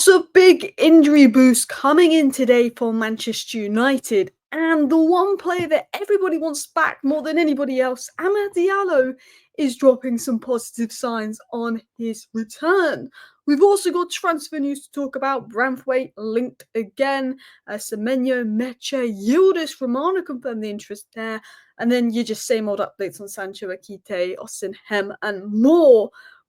Lots of big injury boosts coming in today for Manchester United. And the one player that everybody wants back more than anybody else, Amad Diallo, is dropping some positive signs on his return. We've also got transfer news to talk about. Branthwaite linked again. Semenyo, Mecha, Yildiz, Romano confirmed the interest there. And then you just same old updates on Sancho, Akite, Austin, Hem, and more.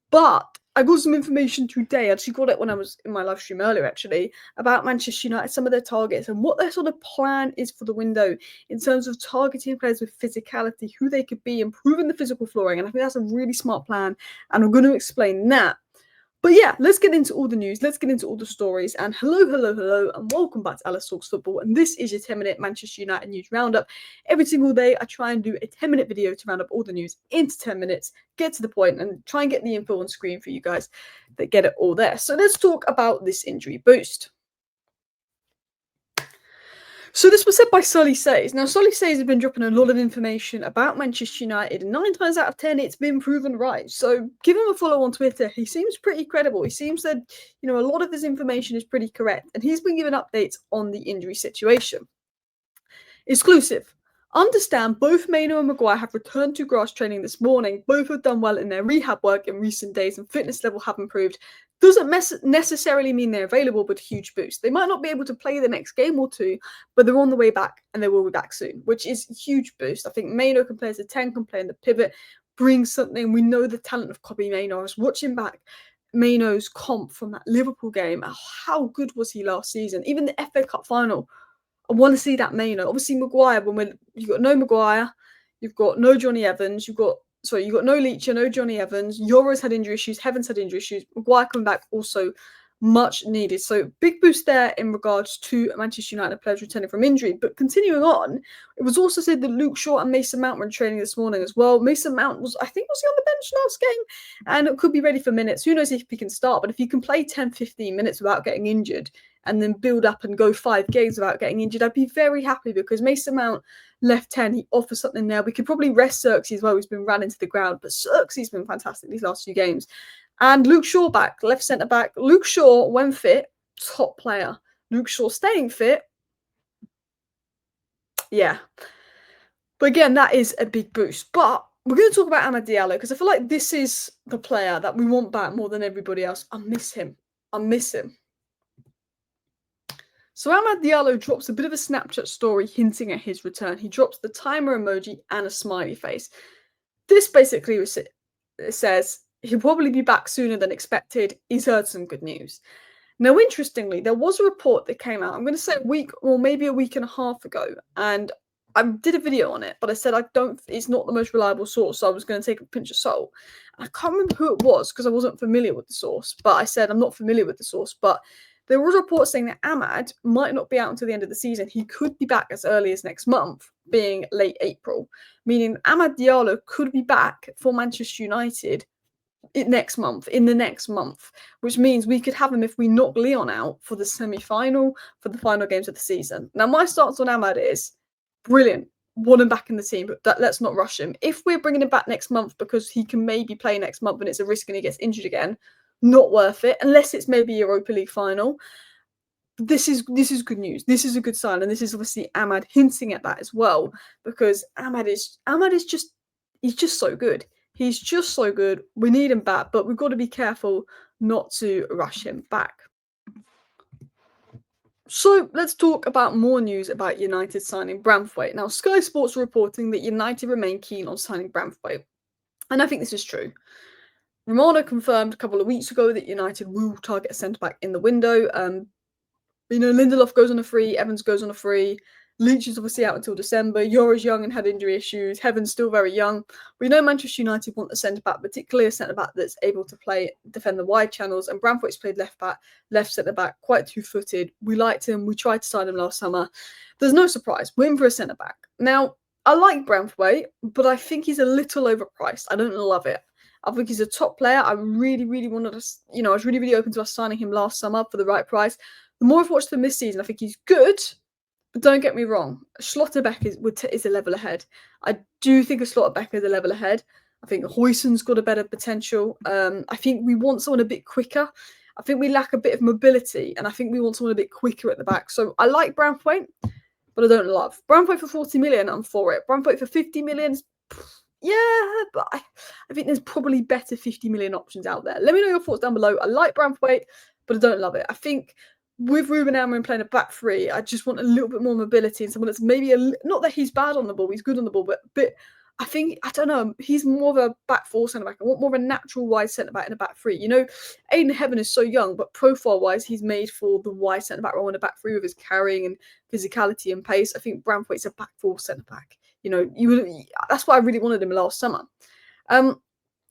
But I got some information today. I actually got it when I was in my live stream earlier, actually, about Manchester United, some of their targets and what their sort of plan is for the window in terms of targeting players with physicality, who they could be, improving the physical flooring. And I think that's a really smart plan. And I'm going to explain that. But yeah, let's get into all the news. Let's get into all the stories. And hello, and welcome back to Alice Talks Football. And this is your 10-minute Manchester United news roundup. Every single day, I try and do a 10-minute video to round up all the news into 10 minutes, get to the point, and try and get the info on screen for you guys that get it all there. So let's talk about this injury boost. So this was said by Sully Says. Now, Sully Says has been dropping a lot of information about Manchester United, and 9 times out of 10, it's been proven right. So give him a follow on Twitter. He seems pretty credible. He seems that, a lot of his information is pretty correct, and he's been giving updates on the injury situation. Exclusive. Understand both Maino and Maguire have returned to grass training this morning. Both have done well in their rehab work in recent days and fitness level have improved. Doesn't necessarily mean they're available, but a huge boost. They might not be able to play the next game or two, but they're on the way back and they will be back soon, which is a huge boost. I think Maino can play as a 10, can play in the pivot, bring something. We know the talent of Kobbie Maino. I was watching back Maino's comp from that Liverpool game. Oh, how good was he last season? Even the FA Cup final. I want to see that Maino. Obviously, Maguire, you've got no Maguire, you've got no Johnny Evans, you've got no Leacher, no Johnny Evans. Yora's had injury issues, Heaven's had injury issues. Maguire coming back also much needed. So big boost there in regards to Manchester United players returning from injury. But continuing on, it was also said that Luke Shaw and Mason Mount were in training this morning as well. Mason Mount was he on the bench last game? And it could be ready for minutes. Who knows if he can start, but if he can play 10, 15 minutes without getting injured, and then build up and go 5 games without getting injured, I'd be very happy because Mason Mount left 10. He offers something there. We could probably rest Xerxes as well. He's been ran into the ground, but Xerxes has been fantastic these last few games. And Luke Shaw back, left centre back. Luke Shaw, when fit, top player. Luke Shaw staying fit, yeah. But again, that is a big boost. But we're going to talk about Amad Diallo because I feel like this is the player that we want back more than everybody else. I miss him. So Amad Diallo drops a bit of a Snapchat story hinting at his return. He drops the timer emoji and a smiley face. This basically says he'll probably be back sooner than expected. He's heard some good news. Now, interestingly, there was a report that came out, I'm going to say a week or maybe a week and a half ago, and I did a video on it, but I said it's not the most reliable source, so I was going to take a pinch of salt. And I can't remember who it was because I wasn't familiar with the source, but I said I'm not familiar with the source, but there was a report saying that Amad might not be out until the end of the season. He could be back as early as next month, being late April, meaning Amad Diallo could be back for Manchester United in the next month, which means we could have him if we knock Lyon out for the semi-final, for the final games of the season. Now, my stance on Amad is brilliant. Want him back in the team, but let's not rush him. If we're bringing him back next month because he can maybe play next month and it's a risk and he gets injured again, not worth it, unless it's maybe Europa League final. This is good news. This is a good sign, and this is obviously Amad hinting at that as well, because Amad is just so good. He's just so good. We need him back, but we've got to be careful not to rush him back. So let's talk about more news about United signing Branthwaite. Now, Sky Sports are reporting that United remain keen on signing Branthwaite, and I think this is true. Romano confirmed a couple of weeks ago that United will target a centre-back in the window. Lindelof goes on a free, Evans goes on a free, Leach is obviously out until December, Yora's young and had injury issues, Heaven's still very young. We know Manchester United want a centre-back, particularly a centre-back that's able to defend the wide channels, and Branthwaite's played left-back, left centre-back, quite two-footed. We liked him, we tried to sign him last summer. There's no surprise, we're in for a centre-back. Now, I like Branthwaite, but I think he's a little overpriced. I don't love it. I think he's a top player. I really, really wanted to, I was really, really open to us signing him last summer for the right price. The more I've watched him this season, I think he's good, but don't get me wrong. Schlotterbeck is a level ahead. I do think Schlotterbeck is a level ahead. I think Huijsen's got a better potential. I think we want someone a bit quicker. I think we lack a bit of mobility, and I think we want someone a bit quicker at the back. So I like Branthwaite, but I don't love Branthwaite for 40 million. I'm for it. Branthwaite for 50 million. Yeah, but I think there's probably better 50 million options out there. Let me know your thoughts down below. I like Branthwaite, but I don't love it. I think with Ruben Amorim playing a back three, I just want a little bit more mobility and someone that's maybe not that he's bad on the ball, he's good on the ball, but I think, I don't know, he's more of a back four centre back. I want more of a natural wide centre back in a back three. You know, Aiden Heaven is so young, but profile wise, he's made for the wide centre back role in a back three with his carrying and physicality and pace. I think Branthwaite's a back four centre back. You know, that's why I really wanted him last summer.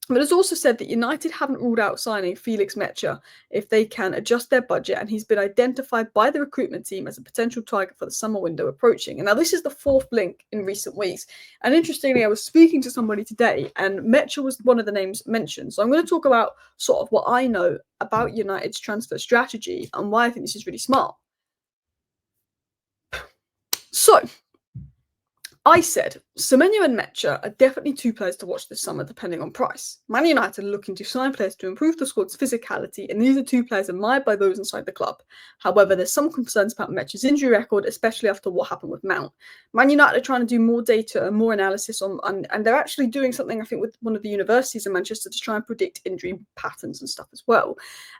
But it's also said that United haven't ruled out signing Felix Mecha if they can adjust their budget, and he's been identified by the recruitment team as a potential target for the summer window approaching. And now this is the fourth link in recent weeks. And interestingly, I was speaking to somebody today, and Mecha was one of the names mentioned. So I'm going to talk about sort of what I know about United's transfer strategy and why I think this is really smart. So I said, Semenyo and Mecha are definitely two players to watch this summer, depending on price. Man United are looking to sign players to improve the squad's physicality, and these are two players admired by those inside the club. However, there's some concerns about Mecha's injury record, especially after what happened with Mount. Man United are trying to do more data and more analysis and they're actually doing something, I think, with one of the universities in Manchester to try and predict injury patterns and stuff as well.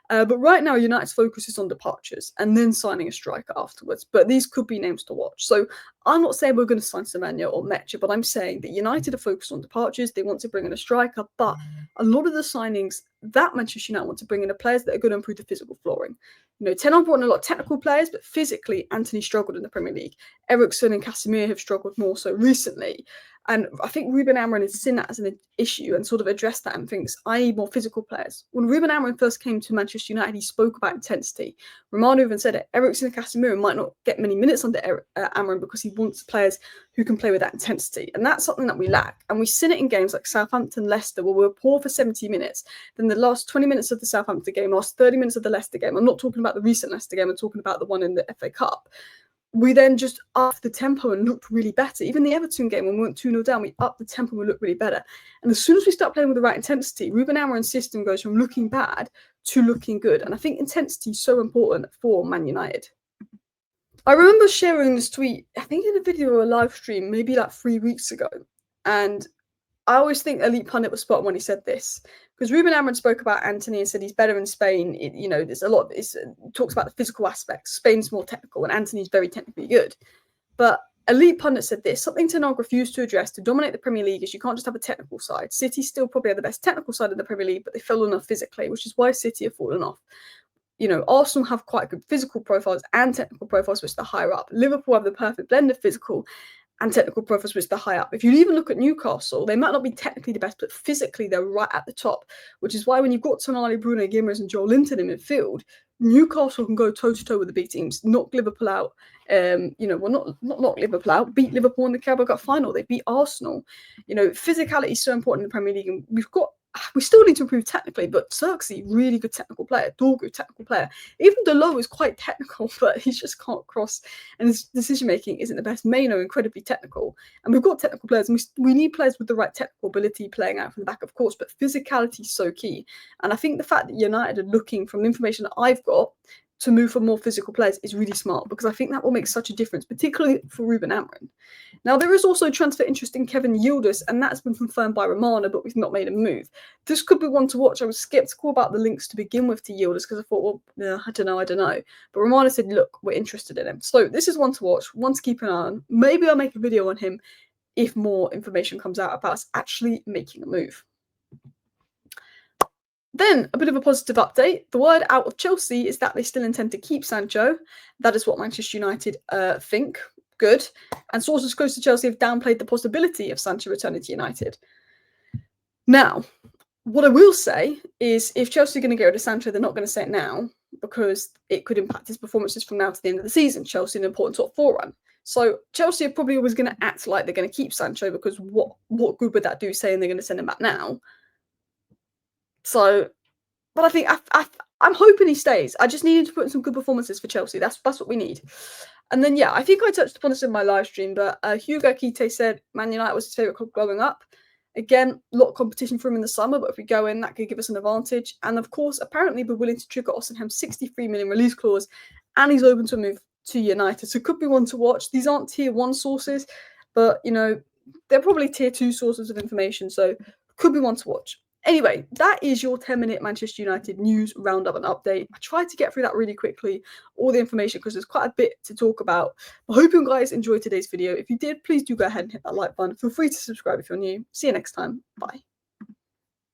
But right now, United's focus is on departures and then signing a striker afterwards. But these could be names to watch. So I'm not saying we're going to sign Semenyo or Mecha, but I'm saying that United are focused on departures. They want to bring in a striker, but a lot of the signings that Manchester United want to bring in are players that are going to improve the physical flooring. You know, Kenan brought in a lot of technical players, but physically, Anthony struggled in the Premier League. Eriksen and Casemiro have struggled more so recently. And I think Ruben Amorim has seen that as an issue and sort of addressed that and thinks, I need more physical players. When Ruben Amorim first came to Manchester United, he spoke about intensity. Romano even said it. Eriksen and Casemiro might not get many minutes under Amorim because he wants players who can play with that intensity. And that's something that we lack. And we've seen it in games like Southampton, Leicester, where we were poor for 70 minutes. Then the last 20 minutes of the Southampton game, last 30 minutes of the Leicester game, I'm not talking about the recent Leicester game, I'm talking about the one in the FA Cup. We then just upped the tempo and looked really better. Even the Everton game, when we went 2-0 down, we upped the tempo and we looked really better. And as soon as we start playing with the right intensity, Ruben Amorim's system goes from looking bad to looking good. And I think intensity is so important for Man United. I remember sharing this tweet, I think in a video or a live stream, maybe like 3 weeks ago. And I always think Elite Pundit was spot on when he said this, because Ruben Amorim spoke about Anthony and said he's better in Spain. You know, there's a lot. It talks about the physical aspects. Spain's more technical, and Anthony's very technically good. But Elite Pundit said this: something Ten Hag refused to address to dominate the Premier League is you can't just have a technical side. City still probably have the best technical side in the Premier League, but they fell off physically, which is why City have fallen off. You know, Arsenal have quite good physical profiles and technical profiles, which they're higher up. Liverpool have the perfect blend of physical and technical profiles, which they're high up. If you even look at Newcastle, they might not be technically the best, but physically they're right at the top, which is why when you've got Tonali, Bruno Guimaraes and Joel Linton in midfield, Newcastle can go toe-to-toe with the big teams, knock Liverpool out, not knock Liverpool out, beat Liverpool in the Carabao Cup final. They beat Arsenal. You know, physicality is so important in the Premier League, and we still need to improve technically, but Xerxes, really good technical player. Dorgu, technical player. Even Diallo is quite technical, but he just can't cross, and his decision-making isn't the best. Maino, incredibly technical. And we've got technical players, and we need players with the right technical ability playing out from the back, of course, but physicality is so key. And I think the fact that United are looking, from the information that I've got, to move for more physical players is really smart, because I think that will make such a difference, particularly for Ruben Amorim. Now, there is also transfer interest in Kevin Yildiz, and that's been confirmed by Romano, but we've not made a move. This could be one to watch. I was skeptical about the links to begin with to Yildiz because I thought, well, yeah, I don't know. But Romano said, look, we're interested in him. So this is one to watch, one to keep an eye on. Maybe I'll make a video on him if more information comes out about us actually making a move. Then, a bit of a positive update. The word out of Chelsea is that they still intend to keep Sancho. That is what Manchester United think. Good. And sources close to Chelsea have downplayed the possibility of Sancho returning to United. Now, what I will say is if Chelsea are going to get rid of Sancho, they're not going to say it now because it could impact his performances from now to the end of the season. Chelsea an important top 4 run. So Chelsea are probably always going to act like they're going to keep Sancho, because what good would that do saying they're going to send him back now? So, but I think I'm hoping he stays. I just needed to put in some good performances for Chelsea. That's what we need. And then, yeah, I think I touched upon this in my live stream, but Hugo Akite said Man United was his favourite club growing up. Again, a lot of competition for him in the summer, but if we go in, that could give us an advantage. And of course, apparently we're willing to trigger Ostenham's 63 million release clause, and he's open to a move to United. So could be one to watch. These aren't tier 1 sources, but they're probably tier 2 sources of information, so could be one to watch. Anyway, that is your 10-minute Manchester United news roundup and update. I tried to get through that really quickly, all the information, because there's quite a bit to talk about. I hope you guys enjoyed today's video. If you did, please do go ahead and hit that like button. Feel free to subscribe if you're new. See you next time. Bye.